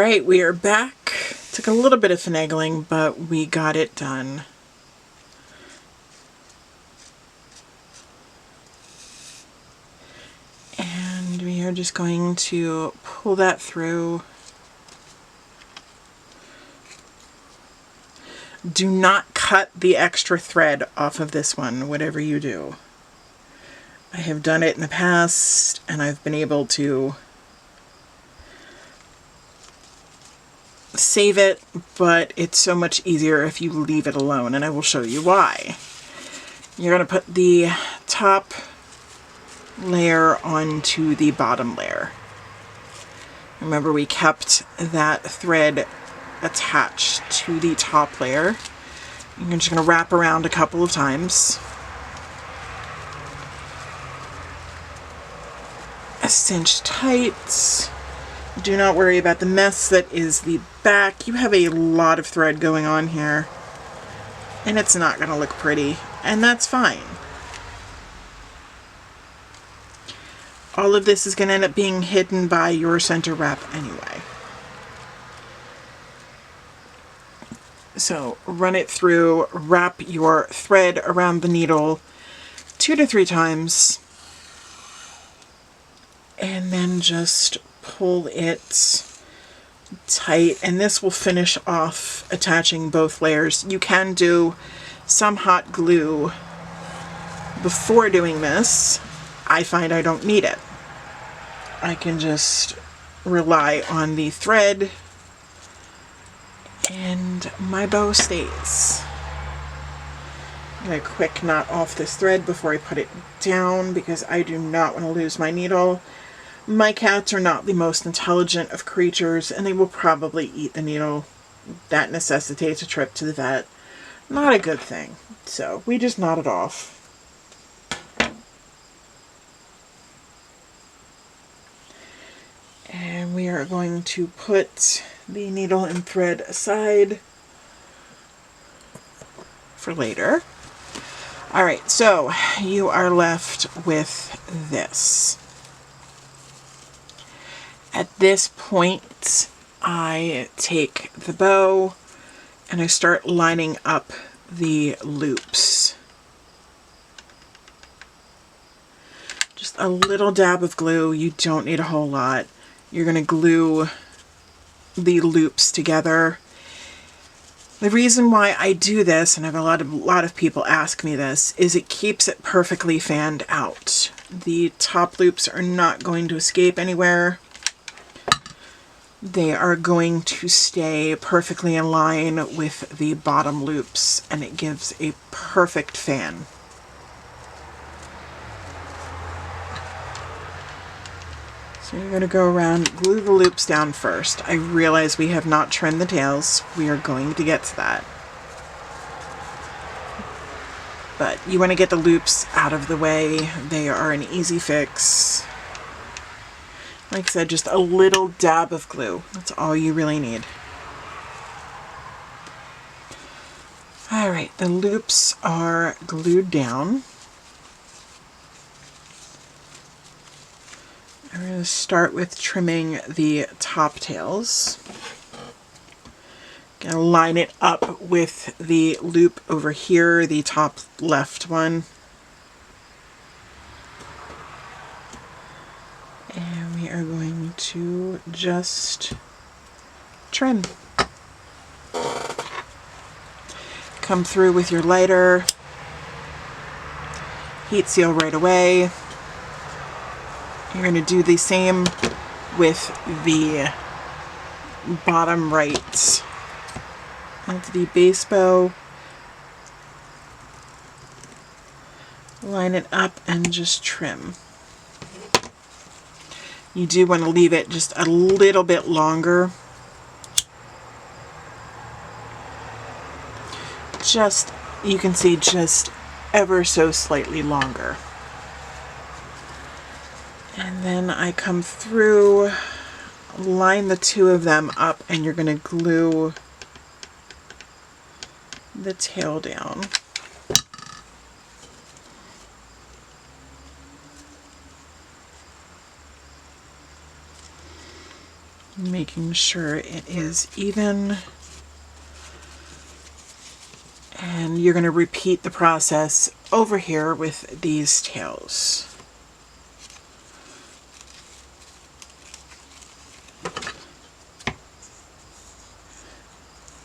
right, we are back. Took a little bit of finagling, but we got it done. And we are just going to pull that through. Do not cut the extra thread off of this one, whatever you do. I have done it in the past, and I've been able to save it, but it's so much easier if you leave it alone, and I will show you why. You're going to put the top layer onto the bottom layer. Remember, we kept that thread attached to the top layer. You're just going to wrap around a couple of times. Cinch tight. Do not worry about the mess that is the back. You have a lot of thread going on here, and it's not going to look pretty, and that's fine. All of this is going to end up being hidden by your center wrap anyway. So run it through, wrap your thread around the needle 2 to 3 times, and then just pull it tight, and this will finish off attaching both layers. You can do some hot glue before doing this. I find I don't need it. I can just rely on the thread and my bow stays. I'm going to quick knot off this thread before I put it down because I do not want to lose my needle. My cats are not the most intelligent of creatures, and they will probably eat the needle. That necessitates a trip to the vet. Not a good thing. So we just knot it off. And we are going to put the needle and thread aside for later. Alright, so you are left with this. At this point, I take the bow and I start lining up the loops. Just a little dab of glue. You don't need a whole lot. You're going to glue the loops together. The reason why I do this, and I have a lot of people ask me this, is it keeps it perfectly fanned out. The top loops are not going to escape anywhere. They are going to stay perfectly in line with the bottom loops, and it gives a perfect fan. So you're going to go around, glue the loops down first. I realize we have not trimmed the tails. We are going to get to that. But you want to get the loops out of the way. They are an easy fix. Like I said, just a little dab of glue. That's all you really need. Alright, the loops are glued down. I'm going to start with trimming the top tails. Going to line it up with the loop over here, the top left one. And we are going to just trim. Come through with your lighter. Heat seal right away. You're going to do the same with the bottom right of the base bow. Line it up and just trim. You do want to leave it just a little bit longer. Just, you can see, just ever so slightly longer. And then I come through, line the two of them up, and you're going to glue the tail down. making sure it is even. And you're going to repeat the process over here with these tails.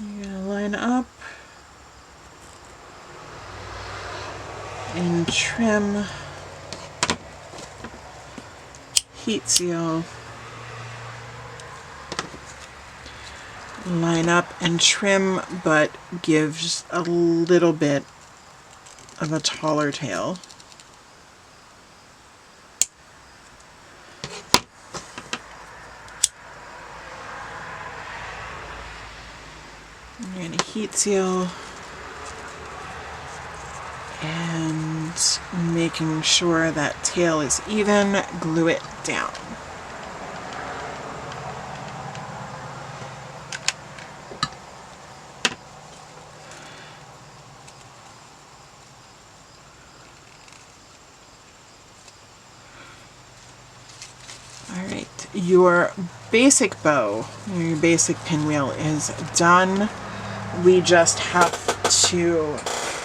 You're going to line up and trim, heat seal, line up and trim, but gives a little bit of a taller tail. You're going to heat seal and making sure that tail is even, glue it down. Alright, your basic bow, your basic pinwheel is done. We just have to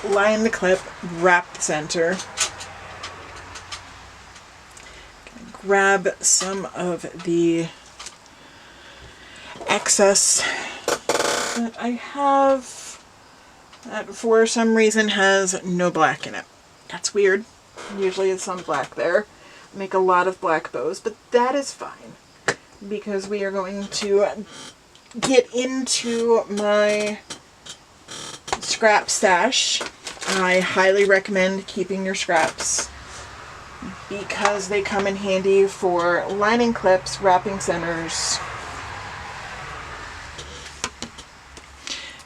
line the clip, wrap the center, grab some of the excess that I have that for some reason has no black in it. That's weird. Usually it's some black there. I make a lot of black bows, but that is fine because we are going to get into my scrap stash. I highly recommend keeping your scraps because they come in handy for lining clips, wrapping centers.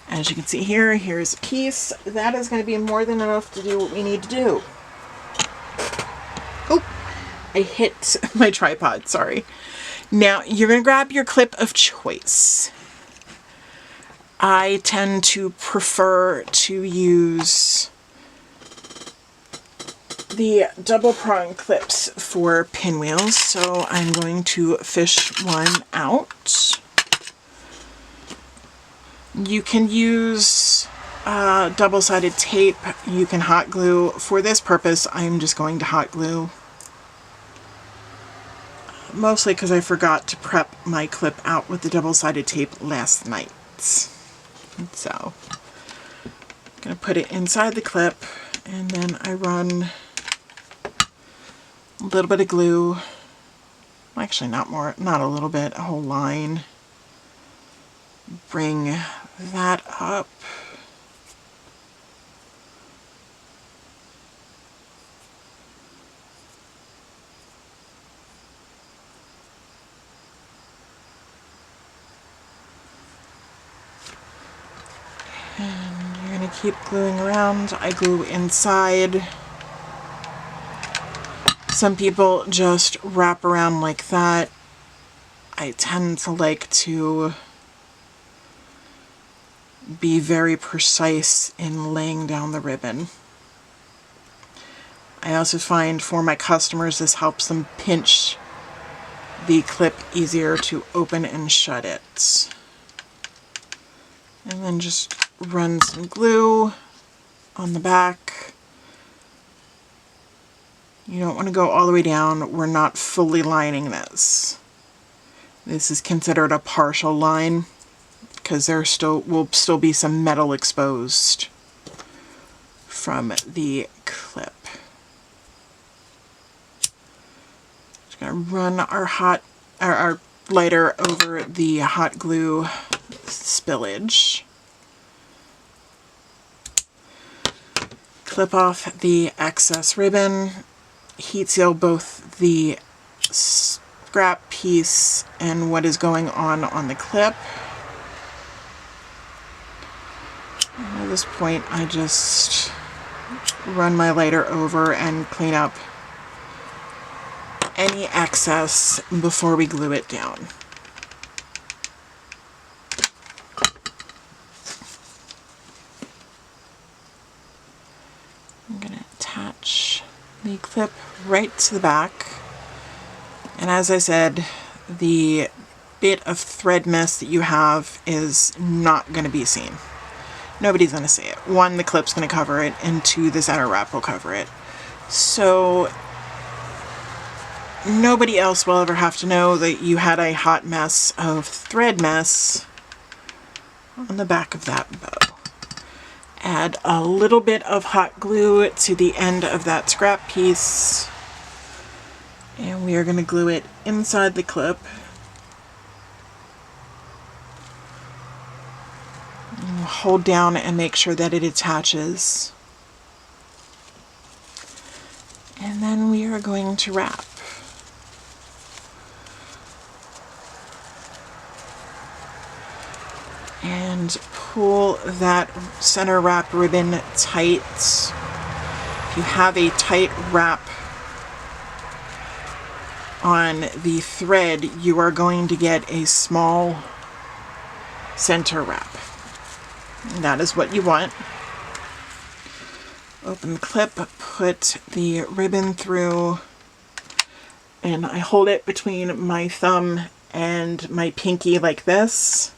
As you can see here, here's a piece. That is going to be more than enough to do what we need to do. Oh, I hit my tripod, sorry. Now, you're going to grab your clip of choice. I tend to prefer to use the double prong clips for pinwheels, so I'm going to fish one out. You can use double-sided tape. You can hot glue. For this purpose, I'm just going to hot glue. Mostly because I forgot to prep my clip out with the double-sided tape last night. So, I'm going to put it inside the clip, and then I run a little bit of glue. Actually, not a little bit, a whole line. Bring that up. And you're going to keep gluing around. I glue inside. Some people just wrap around like that. I tend to like to be very precise in laying down the ribbon. I also find for my customers this helps them pinch the clip easier to open and shut it. And then just run some glue on the back. You don't want to go all the way down. We're not fully lining this. This is considered a partial line because there will still be some metal exposed from the clip. Just gonna run our lighter over the hot glue spillage. Clip off the excess ribbon, heat seal both the scrap piece and what is going on the clip. And at this point, I just run my lighter over and clean up any excess before we glue it down. I'm going to attach the clip right to the back. And as I said, the bit of thread mess that you have is not going to be seen. Nobody's going to see it. One, the clip's going to cover it, and two, the center wrap will cover it. So nobody else will ever have to know that you had a hot mess of thread mess on the back of that bow. Add a little bit of hot glue to the end of that scrap piece, and we are going to glue it inside the clip. And hold down and make sure that it attaches. And then we are going to wrap. And pull that center wrap ribbon tight. If you have a tight wrap on the thread, you are going to get a small center wrap. And that is what you want. Open the clip, put the ribbon through, and I hold it between my thumb and my pinky like this.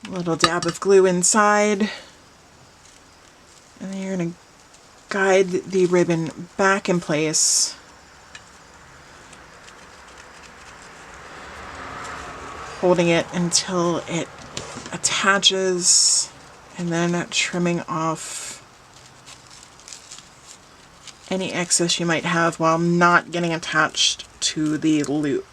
A little dab of glue inside, and then you're going to guide the ribbon back in place. Holding it until it attaches, and then trimming off any excess you might have while not getting attached to the loop.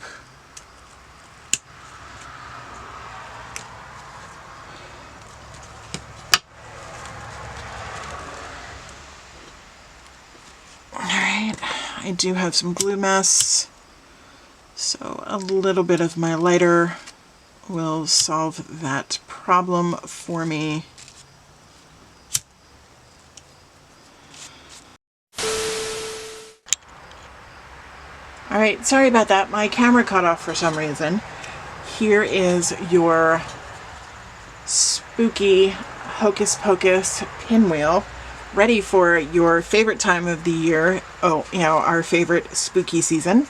Alright, I do have some glue mess, so a little bit of my lighter will solve that problem for me. Alright, sorry about that. My camera cut off for some reason. Here is your spooky Hocus Pocus pinwheel, ready for your favorite time of the year. Oh, you know, our favorite spooky season.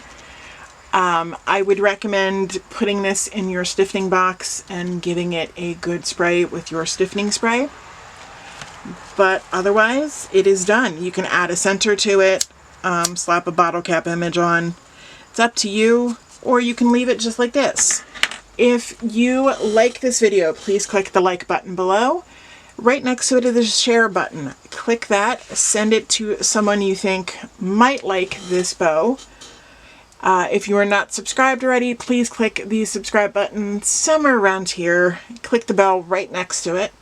I would recommend putting this in your stiffening box and giving it a good spray with your stiffening spray. But otherwise, it is done. You can add a center to it, slap a bottle cap image on. It's up to you, or you can leave it just like this. If you like this video, please click the like button below. Right next to it is the share button. Click that, send it to someone you think might like this bow. If you are not subscribed already, please click the subscribe button somewhere around here. Click the bell right next to it.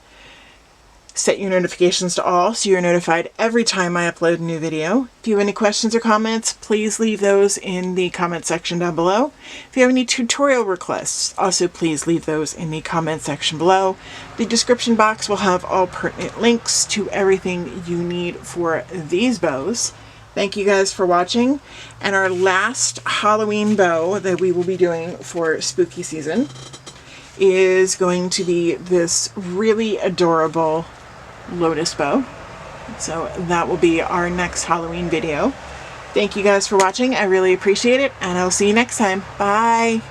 Set your notifications to all so you're notified every time I upload a new video. If you have any questions or comments, please leave those in the comment section down below. If you have any tutorial requests, also please leave those in the comment section below. The description box will have all pertinent links to everything you need for these bows. Thank you guys for watching. And our last Halloween bow that we will be doing for spooky season is going to be this really adorable lotus bow. So that will be our next Halloween video. Thank you guys for watching. I really appreciate it, and I'll see you next time. Bye!